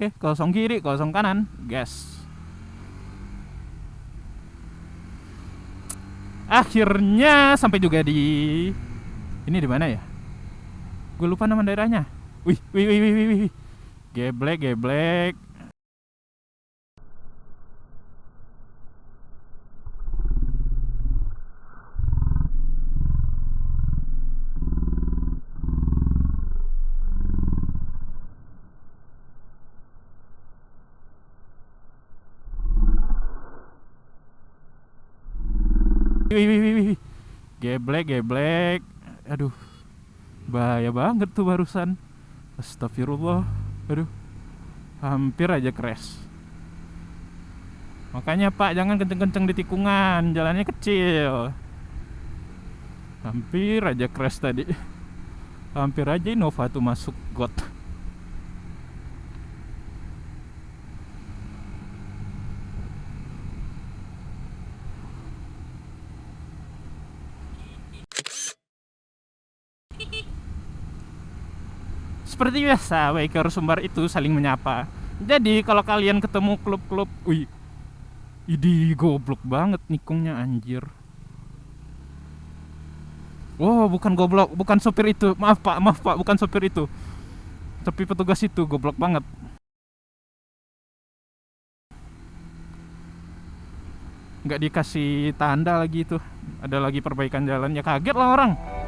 Oke, kosong kiri, kosong kanan, gas. Akhirnya sampai juga di ini di mana ya? Gue lupa nama daerahnya. Wih, wih, wih, wih, wih, wih. Geblek, geblek. Wih, wih, wih, wih. Geblek, geblek. Aduh, bahaya banget tuh barusan. Astagfirullah. Aduh, hampir aja crash. Makanya Pak, jangan kenceng-kenceng di tikungan, jalannya kecil. Hampir aja crash tadi. Hampir aja Innova tuh masuk got. Seperti biasa, biker sumbar itu saling menyapa. Jadi kalau kalian ketemu klub-klub, wih, ini goblok banget nikungnya anjir. Oh, bukan goblok, bukan sopir itu. Maaf Pak, bukan sopir itu. Tapi petugas itu goblok banget. Nggak dikasih tanda lagi itu. Ada lagi perbaikan jalan, ya kaget lah orang.